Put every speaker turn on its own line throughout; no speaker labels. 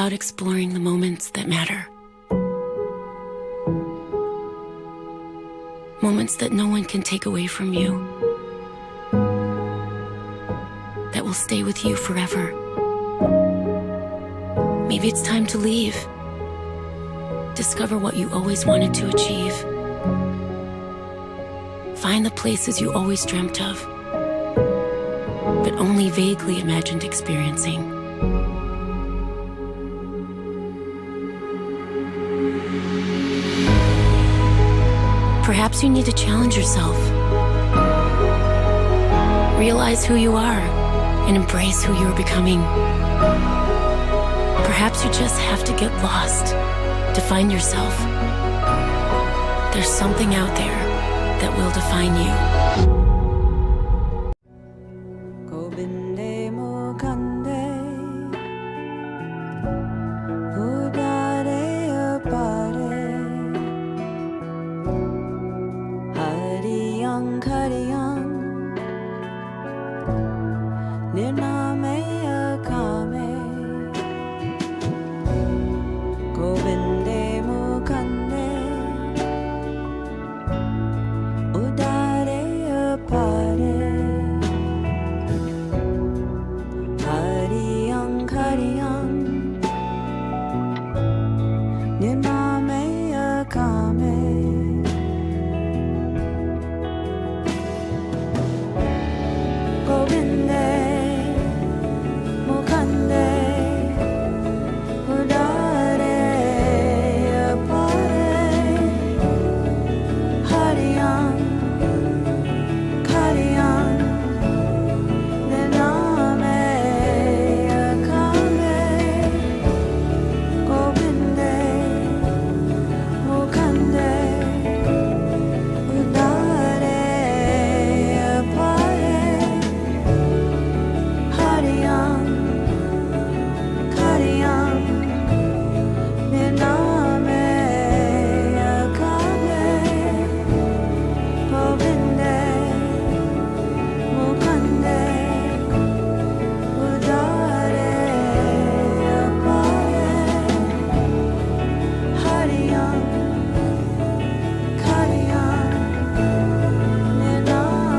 about exploring the moments that matter. Moments that no one can take away from you. That will stay with you forever. Maybe it's time to leave. Discover what you always wanted to achieve. Find the places you always dreamt of, but only vaguely imagined experiencing. Perhaps you need to challenge yourself. Realize who you are and embrace who you're becoming. Perhaps you just have to get lost to find yourself. There's something out there that will define you.
Govinde Mukande Udare Apare Hariyang Kariyang Nirname Akame Govinde Mukande Udare Apare Hariyang Kariyang Nirname Akame Govinde Mukande Udare Apare Hariyang Kariyang Nirname Akame Govinde Mukande Udare Apare Hariyang Kariyang Nirname Akame Govinde Mukande Udare Apare Hariyang Kariyang Nirname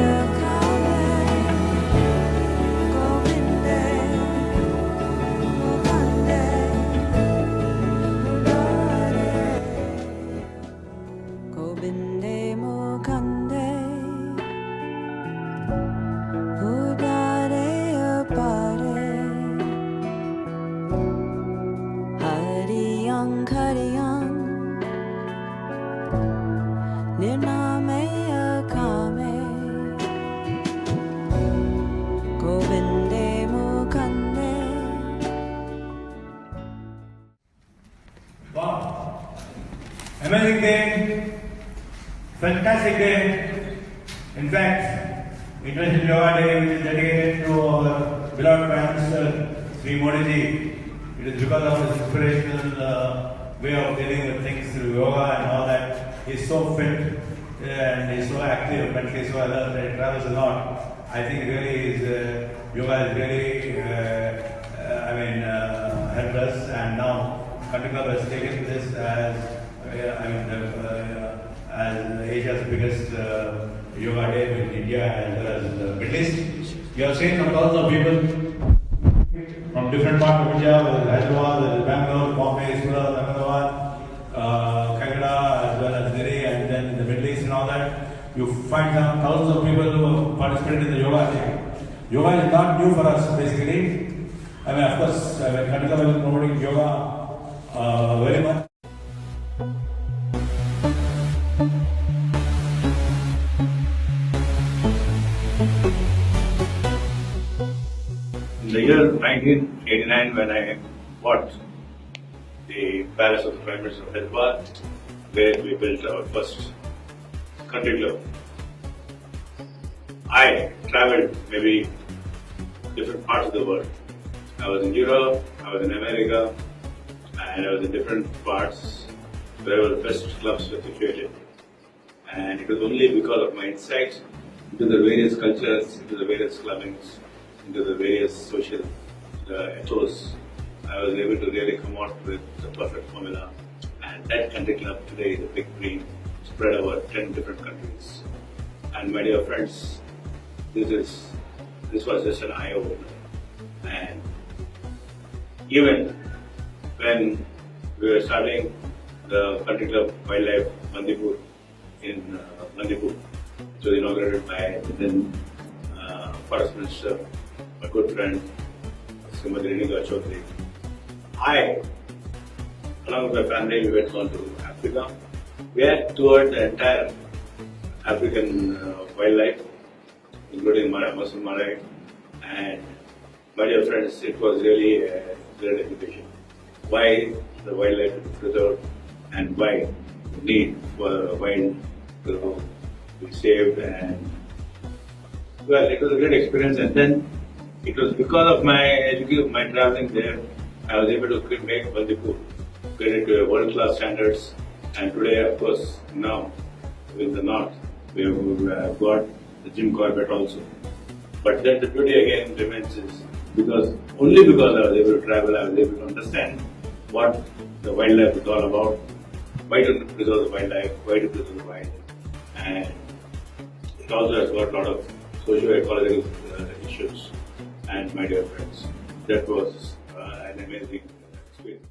Akame Govinde Mukande Udare Govinde Mukande Udare Apare Hariyang Kariyang Nirname Akame Govinde Mukande
Wow. Amazing day. Fantastic day. In fact, International Yoga Day, which is dedicated to our beloved Prime Minister, Sri Modi ji. It is because of his inspirational way of dealing with things through yoga and all that. He's so fit and he's so active, mentally so alert, and he travels a lot. I think really is yoga has really, helped us, and now Country Club has taken this as as Asia's biggest yoga day in India as well as the Middle East. You have seen thousands of people from different parts of India, whether it's Hyderabad, whether it's Bangalore, Bombay, Surat, Ahmedabad, Calcutta, as well as Delhi, and then in the Middle East and all that. You find thousands of people who participate in the yoga thing. Yoga is not new for us, basically. I mean, of course, Country Club is promoting yoga very much.
In the year 1989, when I bought the Palace of the Prime Minister of Hyderabad, where we built our first country club, I traveled maybe different parts of the world. I was in Europe, I was in America, and I was in different parts wherever the best clubs were situated. And it was only because of my insight into the various cultures, into the various clubbings, into the various social ethos I was able to really come out with the perfect formula. And that country club today is a big dream, spread over 10 different countries. And my dear friends, this was just an eye-opener. And even when we were starting the country club Wildlife Bandipur in Bandipur, it was inaugurated by the then Forest Minister, my good friend, Srimati Renuka Chaudhary. I, along with my family, we went on to Africa. We had toured the entire African wildlife, including Muslim Malay, and my dear friends, it was really a great education. Why the wildlife is preserved and why the need for the wild to be saved, and well, it was a great experience. And then it was because of my traveling there, I was able to make Bandipur get into world-class standards. And today, of course, now with the North, we have got the Jim Corbett also. But then the beauty again remains is only because I was able to travel, I was able to understand what the wildlife is all about, why to preserve the wildlife, why to preserve the wild. And it also has got a lot of socio-ecological issues. And my dear friends, that was an amazing experience.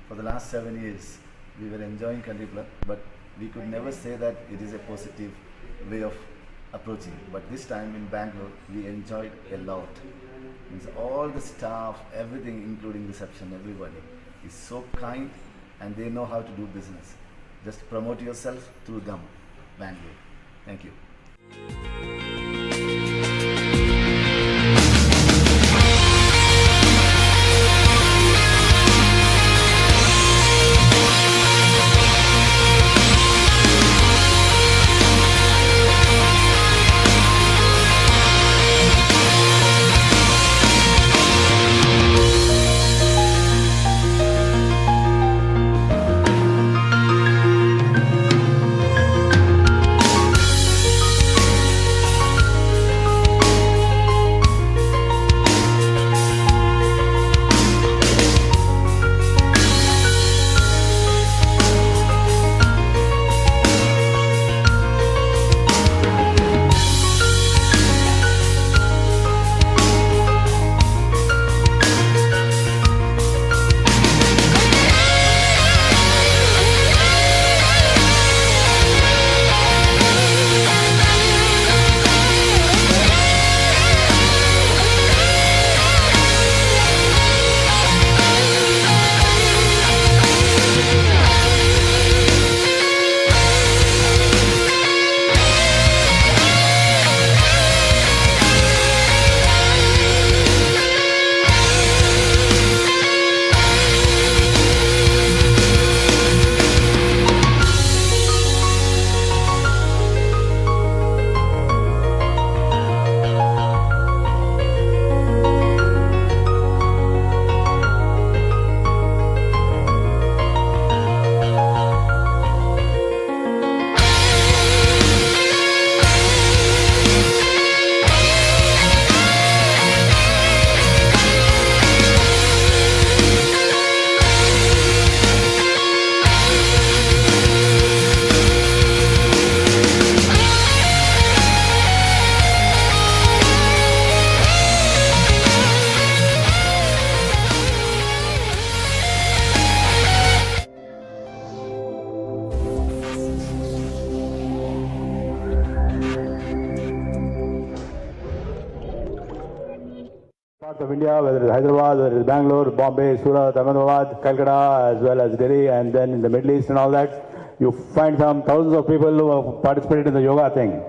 For the last 7 years, we were enjoying Country Club, but we could never say that it is a positive way of approaching. But this time in Bangalore, we enjoyed a lot. Means all the staff, everything, including reception, everybody is so kind, and they know how to do business. Just promote yourself through them, Bangalore. Thank you.
parts of India, whether it's Hyderabad, whether it's Bangalore, Bombay, Surat, Ahmedabad, Calcutta, as well as Delhi, and then in the Middle East and all that, you find some thousands of people who have participated in the yoga thing.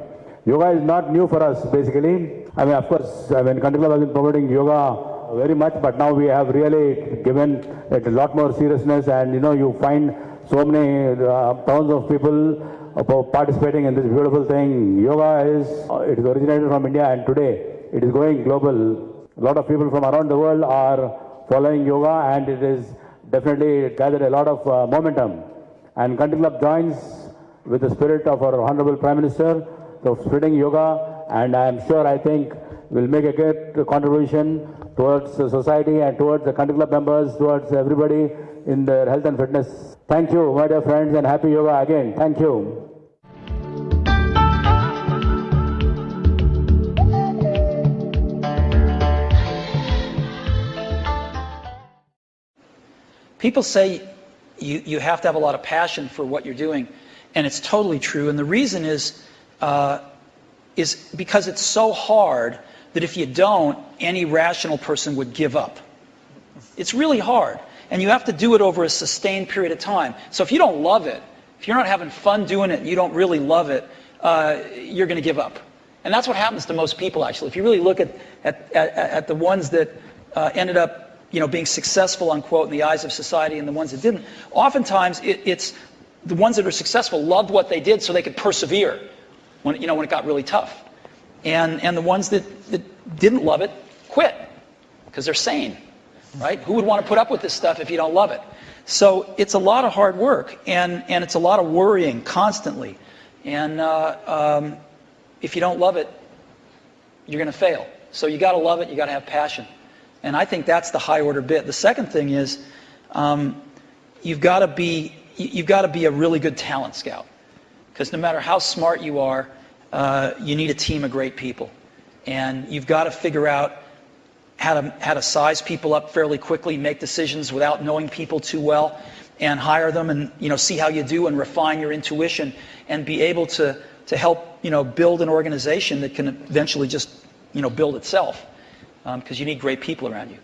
Yoga is not new for us, basically. I mean, of course, Country Club has been promoting yoga very much, but now we have really given it a lot more seriousness, and you find so many thousands of people participating in this beautiful thing. Yoga it is originated from India, and today it is going global. A lot of people from around the world are following yoga, and it is definitely gathered a lot of momentum. And Country Club joins with the spirit of our Honorable Prime Minister, of spreading yoga, and I think will make a great contribution towards the society and towards the Country Club members, towards everybody in their health and fitness. Thank you, my dear friends, and happy yoga again. Thank you.
People say you have to have a lot of passion for what you're doing, and it's totally true. And the reason is because it's so hard that if you don't, any rational person would give up. It's really hard, and you have to do it over a sustained period of time. So if you don't love it, if you're not having fun doing it, and you don't really love it, you're going to give up. And that's what happens to most people, actually. If you really look at the ones that ended up being successful, unquote, in the eyes of society, and the ones that didn't, oftentimes it's the ones that are successful loved what they did so they could persevere when it got really tough. And the ones that didn't love it quit because they're sane, right? Who would want to put up with this stuff if you don't love it? So it's a lot of hard work, and it's a lot of worrying constantly. And if you don't love it, you're going to fail. So you got to love it. You got to have passion. And I think that's the high order bit. The second thing is you've got to be a really good talent scout, because no matter how smart you are, you need a team of great people, and you've got to figure out how to size people up fairly quickly, make decisions without knowing people too well, and hire them, and see how you do, and refine your intuition, and be able to help build an organization that can eventually just build itself. Because you need great people around you.